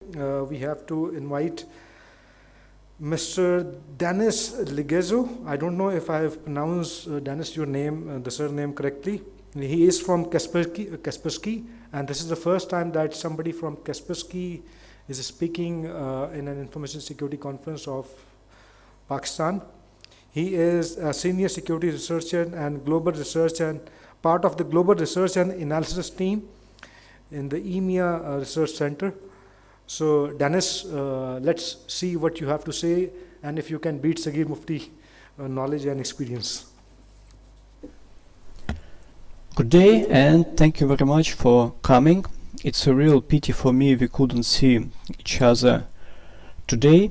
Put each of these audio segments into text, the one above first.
We have to invite Mr. Denis Legezo. I don't know if I have pronounced Denis your name, the surname correctly. He is from Kaspersky, and this is the first time that somebody from Kaspersky is speaking in an information security conference of Pakistan. He is a senior security researcher and global research and part of the global research and analysis team in the EMEA Research Center. So Denis, let's see what you have to say and if you can beat Sagir Mufti knowledge and experience. Good day and thank you very much for coming. It's a real pity for me we couldn't see each other today.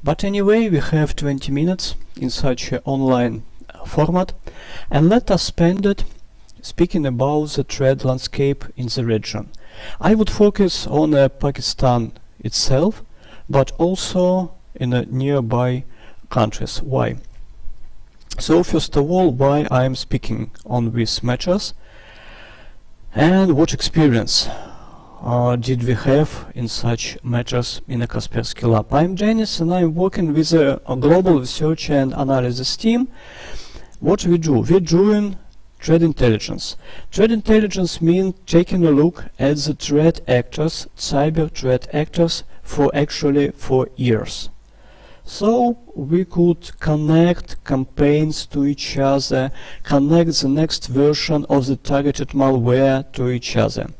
But anyway, we have 20 minutes in such an online format, and let us spend it speaking about the threat landscape in the region. I would focus on Pakistan itself, but also in nearby countries. Why? So first of all, why I am speaking on these matters and what experience did we have in such matters in a Kaspersky lab. I'm Denis and I'm working with a global research and analysis team. What we do? We're doing threat intelligence. Threat intelligence means taking a look at the threat actors, cyber threat actors, for years. So we could connect campaigns to each other, connect the next version of the targeted malware to each other.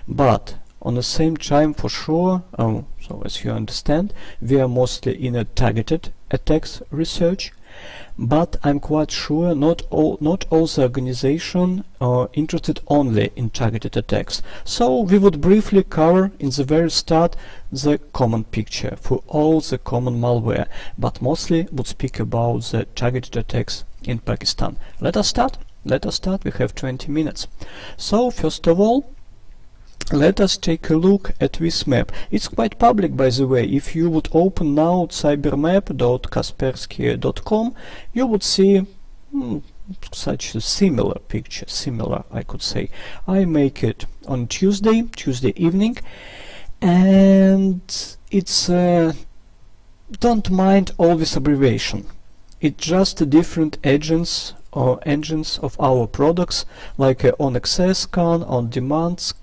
But on the same time, for sure, so as you understand, we are mostly in a targeted attacks research. But I'm quite sure not all the organizations are interested only in targeted attacks. So we would briefly cover in the very start the common picture for all the common malware, but mostly would speak about the targeted attacks in Pakistan. Let us start. We have 20 minutes. So first of all, let us take a look at this map. It's quite public, by the way. If you would open now cybermap.kaspersky.com, you would see such a similar picture, I could say. I make it on Tuesday evening, and it's don't mind all this abbreviation. It's just different agents or engines of our products, like on access scan, on demand scan,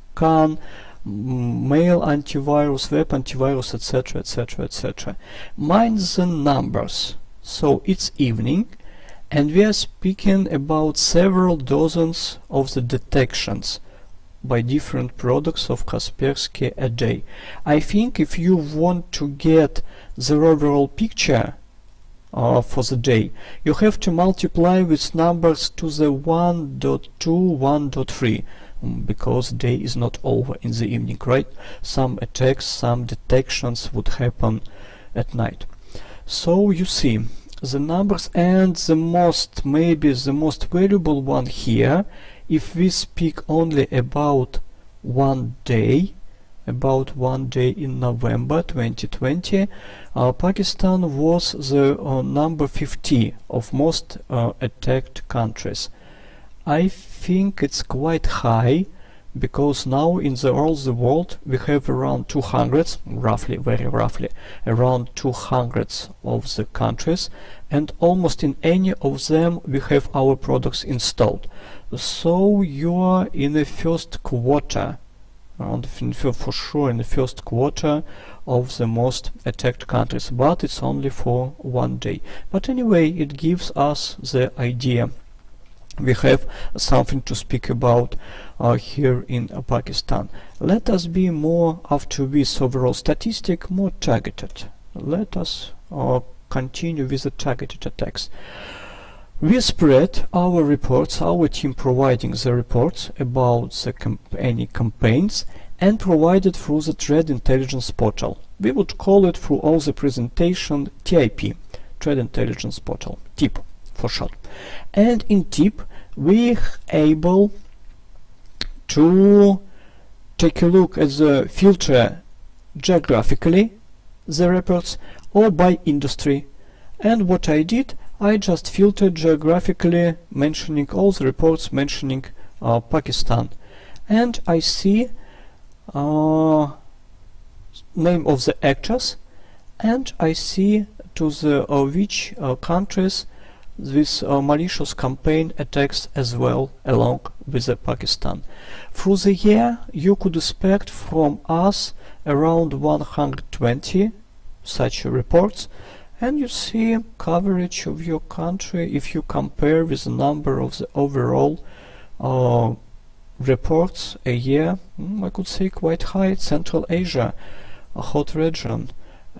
mail antivirus, web antivirus, etc, etc, etc. Mind the numbers. So it's evening and we are speaking about several dozens of the detections by different products of Kaspersky a day. I think if you want to get the overall picture for the day, you have to multiply with numbers to the 1.2, 1.3, because day is not over in the evening, right? Some attacks, some detections would happen at night. So you see the numbers, and maybe the most valuable one here, if we speak only about one day in November 2020, Pakistan was the number 50 of most attacked countries. I think it's quite high, because now in all the world we have around 200, very roughly, around 200 of the countries, and almost in any of them we have our products installed. So you are in the first quarter, for sure in the first quarter of the most attacked countries, but it's only for one day. But anyway, it gives us the idea. We have something to speak about here in Pakistan. Let us be more, after this overall statistic, more targeted. Let us continue with the targeted attacks. We spread our reports, our team providing the reports about any campaigns, and provided through the Threat Intelligence Portal. We would call it through all the presentation TIP, Threat Intelligence Portal, TIP for short. And in TIP we're able to take a look at the filter geographically the reports or by industry. And what I did, I just filtered geographically, mentioning all the reports mentioning Pakistan, and I see name of the actors, and I see to the which countries this malicious campaign attacks as well along with Pakistan. Through the year you could expect from us around 120 such reports, and you see coverage of your country if you compare with the number of the overall reports a year. I could say quite high. Central Asia, a hot region.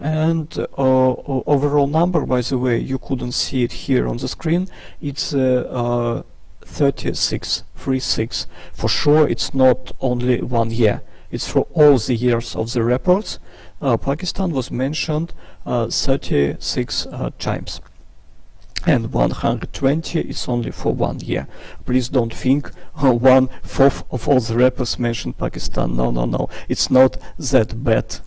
And overall number, by the way, you couldn't see it here on the screen. It's 36. For sure, it's not only 1 year. It's for all the years of the reports. Pakistan was mentioned 36 times. And 120 is only for 1 year. Please don't think 1/4 of all the rappers mentioned Pakistan. No. It's not that bad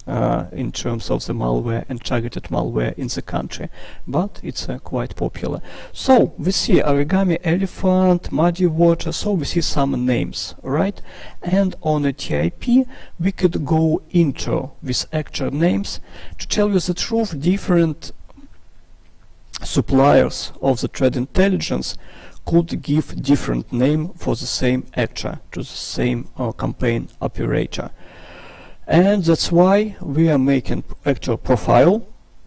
in terms of the malware and targeted malware in the country, but it's quite popular. So we see origami elephant, muddy water, so we see some names, right? And on a TIP we could go into these actor names. To tell you the truth, different suppliers of the threat intelligence could give different name for the same actor to the same campaign operator, and that's why we are making actor profile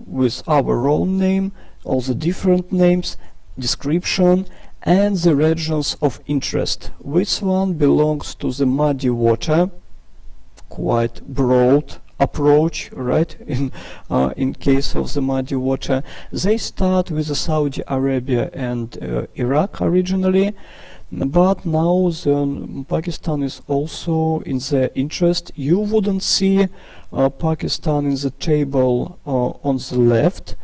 with our role name, all the different names, description, and the regions of interest. Which one belongs to the muddy water? Quite broad approach, right? In case of the muddy water, they start with Saudi Arabia and Iraq originally, but now Pakistan is also in their interest. You wouldn't see Pakistan in the table on the left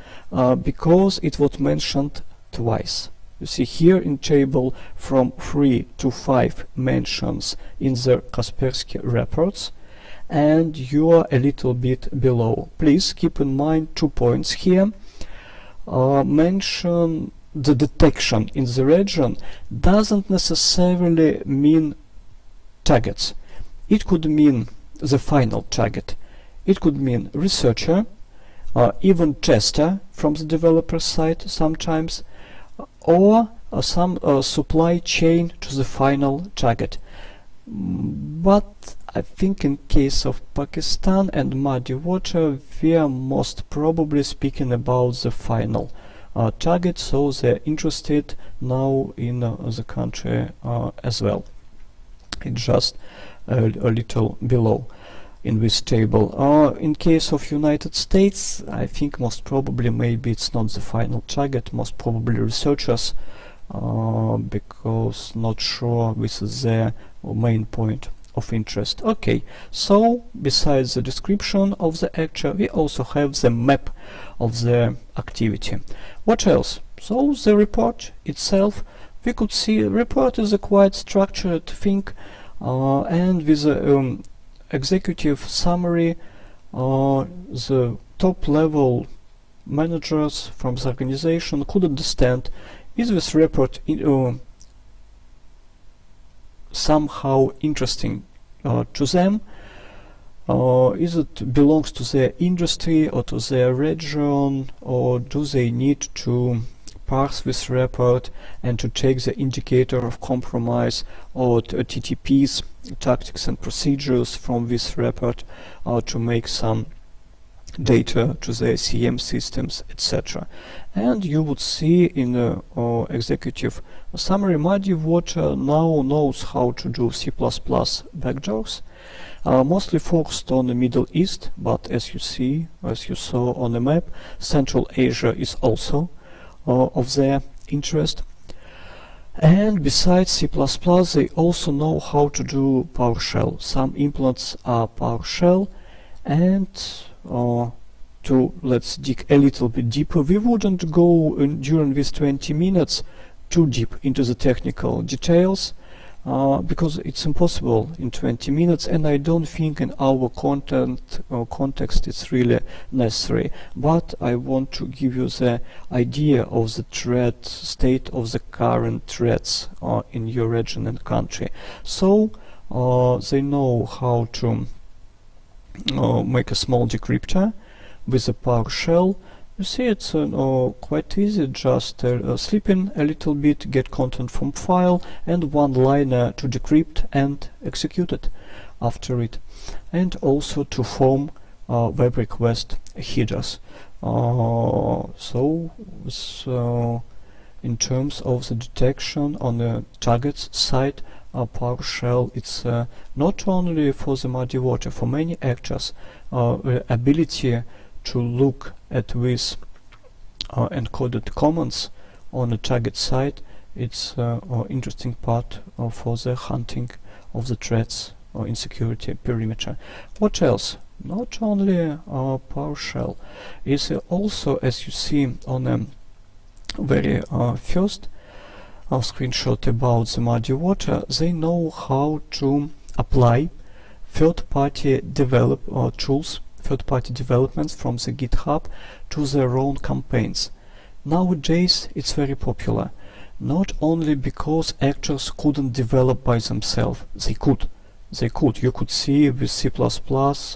because it was mentioned twice. You see here in table from 3 to 5 mentions in the Kaspersky reports, and you are a little bit below. Please keep in mind 2 points here. Mention the detection in the region doesn't necessarily mean targets. It could mean the final target. It could mean researcher, even tester from the developer side sometimes, or some supply chain to the final target. But I think in case of Pakistan and muddy water, we are most probably speaking about the final target, so they're interested now in the country as well. It's just a little below in this table. In case of United States, I think most probably maybe it's not the final target, most probably researchers, because not sure this is their main point of interest. Okay, so besides the description of the actor, we also have the map of the activity. What else? So the report itself, we could see report is a quite structured thing, and with a executive summary, the top level managers from the organization could understand, is this report somehow interesting to them, is it belongs to their industry or to their region, or do they need to parse this report and to take the indicator of compromise or TTPs, tactics and procedures, from this report to make some data to their CM systems, etc. And you would see in the executive summary, muddy water now knows how to do C++ backdoors, mostly focused on the Middle East, but as you saw on the map, Central Asia is also of their interest. And besides C++, they also know how to do PowerShell. Some implants are PowerShell, and let's dig a little bit deeper. We wouldn't go during these 20 minutes too deep into the technical details, because it's impossible in 20 minutes, and I don't think in our context it's really necessary. But I want to give you the idea of the threat state of the current threats in your region and country. So they know how to make a small decryptor with a PowerShell. You see, it's quite easy, just slip in a little bit, get content from file, and one liner to decrypt and execute it after it. And also to form web request headers. So in terms of the detection on the target's side, PowerShell, it's not only for the muddy water, for many actors, ability to look at these encoded commands on the target side. It's an interesting part for the hunting of the threats in security perimeter. What else? Not only PowerShell, is also, as you see on the very first screenshot about the muddy water, they know how to apply third-party tools, third-party developments from the GitHub to their own campaigns. Nowadays it's very popular, not only because actors couldn't develop by themselves. You could see with C++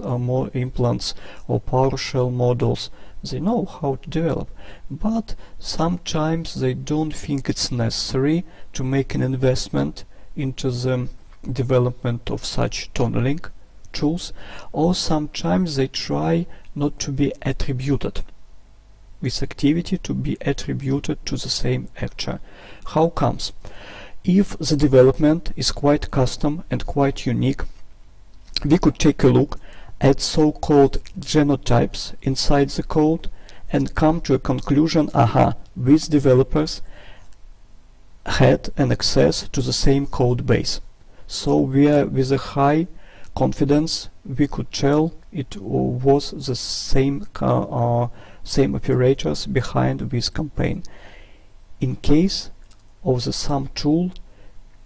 more implants or PowerShell models, they know how to develop, but sometimes they don't think it's necessary to make an investment into the development of such tunneling tools, or sometimes they try not to be attributed, this activity to be attributed to the same actor. How comes? If the development is quite custom and quite unique, we could take a look at so-called genotypes inside the code and come to a conclusion, these developers had an access to the same code base. So with a high confidence we could tell it was the same operators behind this campaign. In case of some tool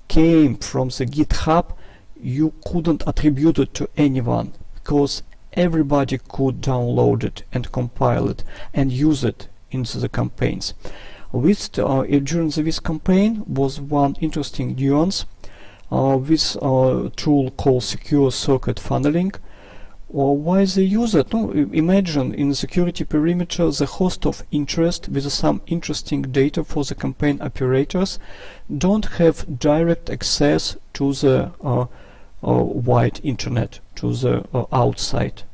came from the GitHub, you couldn't attribute it to anyone, because everybody could download it and compile it and use it into the campaigns. During this campaign was one interesting nuance. This tool called secure circuit funneling. Why they use it? Imagine in the security perimeter the host of interest with some interesting data for the campaign operators don't have direct access to the wide internet, to the outside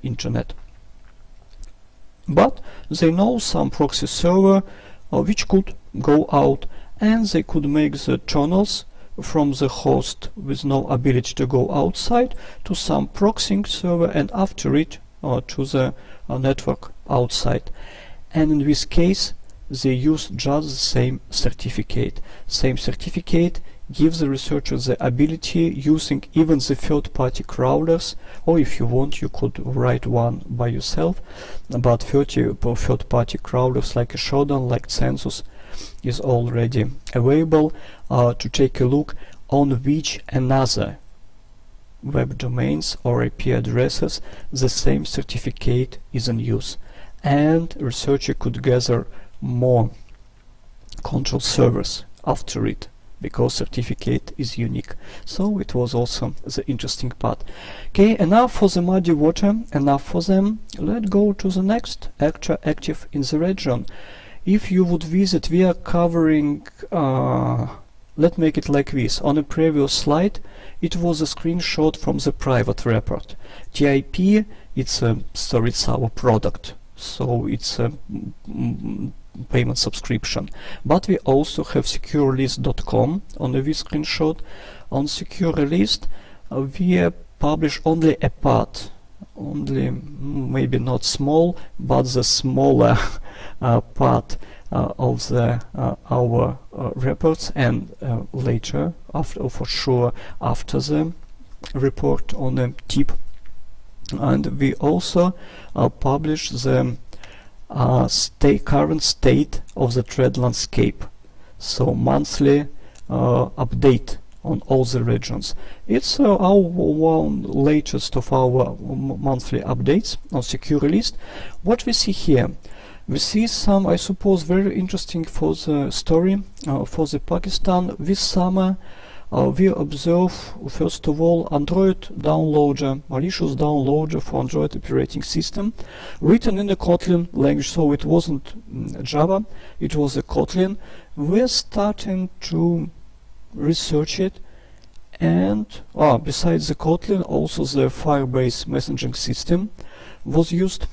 internet. But they know some proxy server which could go out, and they could make the channels from the host with no ability to go outside to some proxying server, and after it to the network outside. And in this case they use just the same certificate. Same certificate gives the researcher the ability, using even the third-party crawlers, or if you want you could write one by yourself, but third-party crawlers like a Shodan, like Census is already available to take a look on which another web domains or IP addresses the same certificate is in use, and researcher could gather more control servers after it, because certificate is unique. So it was also the interesting part. Okay, enough for the muddy water, enough for them. Let's go to the next actor active in the region. If you would visit, we are covering, let's make it like this. On a previous slide it was a screenshot from the private report. TIP, it's our product, so it's a payment subscription. But we also have securelist.com on this screenshot. On securelist we publish only a part, only maybe not small, but the smaller part of the our reports, and later, after the report on the tip. And we also publish the current state of the threat landscape, so monthly update on all the regions. It's our one latest of our monthly updates on securelist. What we see here, we see some, I suppose, very interesting for the story for the Pakistan. This summer we observe, first of all, Android downloader, malicious downloader for Android operating system, written in the Kotlin language, so it wasn't Java, it was a Kotlin. We're starting to research it, and besides the Kotlin, also the Firebase messaging system was used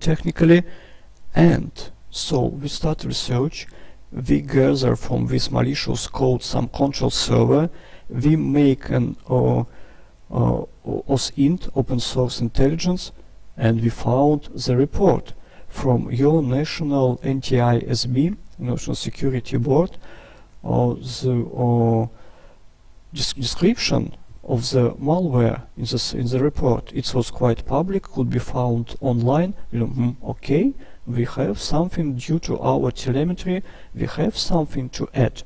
technically. And so we start research, we gather from this malicious code some control server, we make an OSINT, open source intelligence, and we found the report from your national NTISB, National Security Board. The description of the malware in the report, it was quite public, could be found online. Okay, we have something due to our telemetry, we have something to add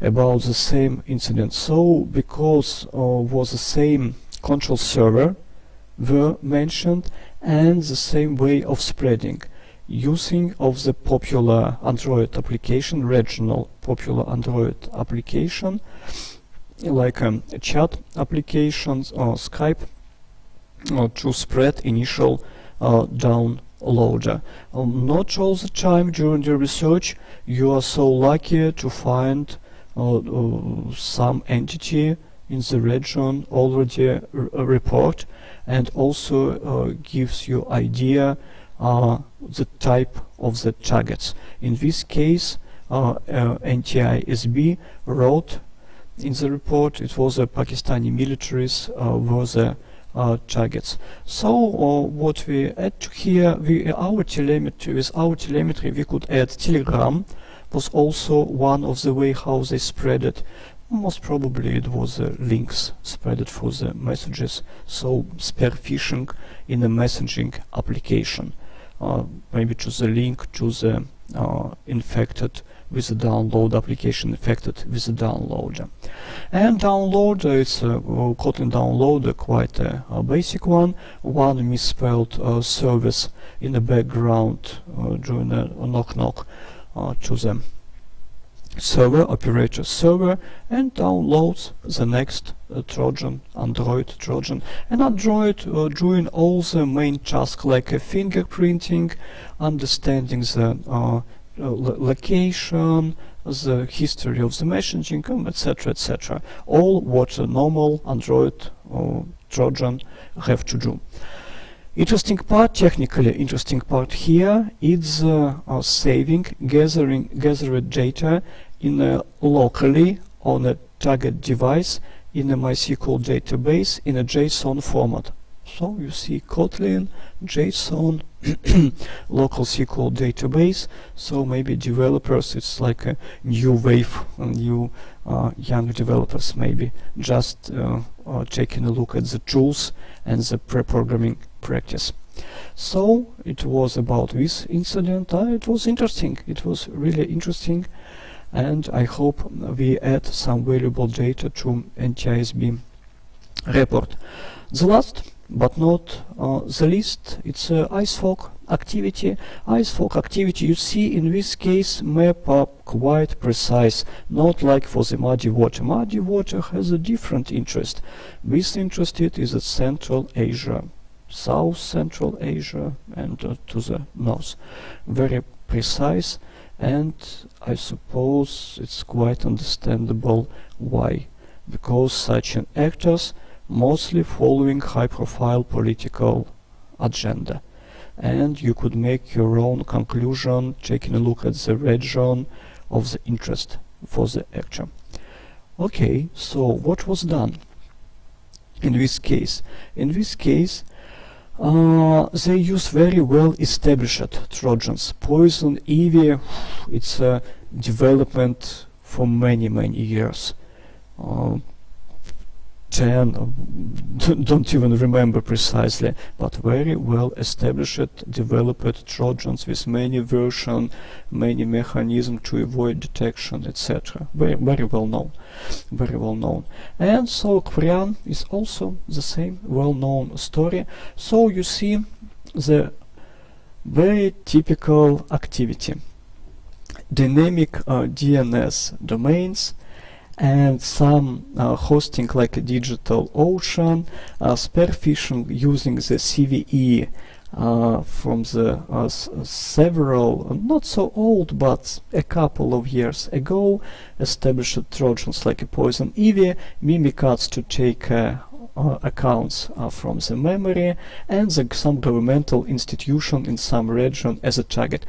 about the same incident. So because was the same control server were mentioned and the same way of spreading, using of the popular Android application, regional popular Android application, like chat applications or Skype, to spread initial downloader. Not all the time during the research you are so lucky to find some entity in the region already report, and also gives you idea the type of the targets. In this case, NTISB wrote in the report it was a Pakistani militaries were the targets. So what we add to here, with our telemetry we could add Telegram, was also one of the way how they spread it. Most probably it was links spread it for the messages, so spear phishing in a messaging application, maybe to the link to the infected with the download application, infected with the downloader. And downloader, it's a Kotlin downloader, quite a basic one misspelled service in the background during a knock to the server, operator server, and downloads the next Trojan, Android Trojan. And Android doing all the main tasks like fingerprinting, understanding the location, the history of the messaging, etc., etc. All what a normal Android Trojan have to do. Interesting part, technically interesting part here is saving, gathering data in locally on a target device in a MySQL database in a JSON format. So you see Kotlin, JSON, local SQL database. So maybe developers, it's like a new wave, new young developers maybe just taking a look at the tools and the pre-programming practice. So it was about this incident. It was interesting. It was really interesting, and I hope we add some valuable data to NTISB report. The last but not the least, it's IceFog activity. IceFog activity, you see in this case map are quite precise, not like for the muddy water. Muddy water has a different interest. This interested is at Central Asia, South Central Asia, and to the north. Very precise, and I suppose it's quite understandable why, because such an actors mostly following high-profile political agenda, and you could make your own conclusion taking a look at the region of the interest for the actor. Okay, so what was done in this case? In this case, they use very well established Trojans. Poison Ivy, it's a development for many years. 10, don't even remember precisely, but very well established, developed Trojans with many versions, many mechanisms to avoid detection, etc. Very well known, very well known. And so Krian is also the same well-known story. So you see the very typical activity: dynamic DNS domains and some hosting like a digital ocean, spearfishing using the CVE from the several, not so old, but a couple of years ago, established Trojans like a Poison Ivy, Mimikatz to take accounts from the memory, and some governmental institution in some region as a target.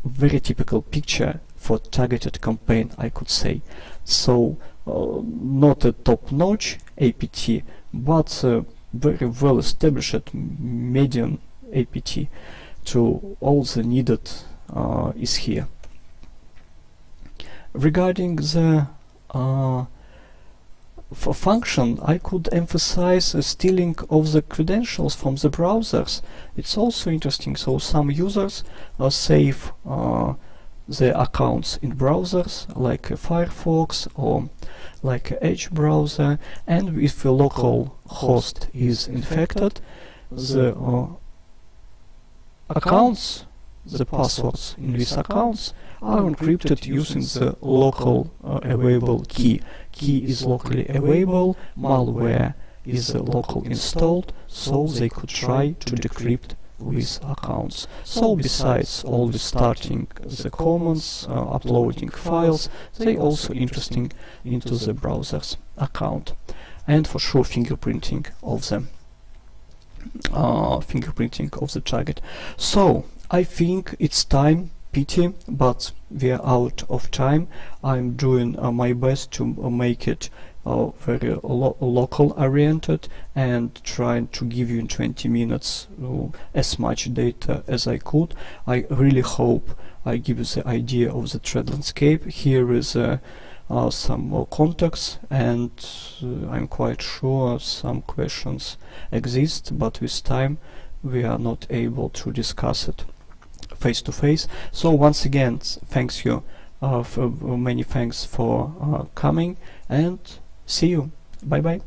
Very typical picture for targeted campaign, I could say. So not a top-notch APT, but very well established median APT to all the needed is here. Regarding the for function, I could emphasize stealing of the credentials from the browsers. It's also interesting. So some users save their accounts in browsers like Firefox or like Edge browser, and if a local host is infected, the accounts, the passwords in these accounts are encrypted using the local available key. Key is locally available, malware is local installed, so they could try to decrypt with accounts. So besides always starting the commands, uploading files, they also interesting into the browser's account, and for sure fingerprinting of the target. So I think it's time. Pity, but we are out of time. I'm doing my best to make it very local oriented and trying to give you in 20 minutes as much data as I could. I really hope I give you the idea of the threat landscape. Here is some more context, and I'm quite sure some questions exist, but with time we are not able to discuss it face to face. So once again, thanks you, many thanks for coming, and see you. Bye bye.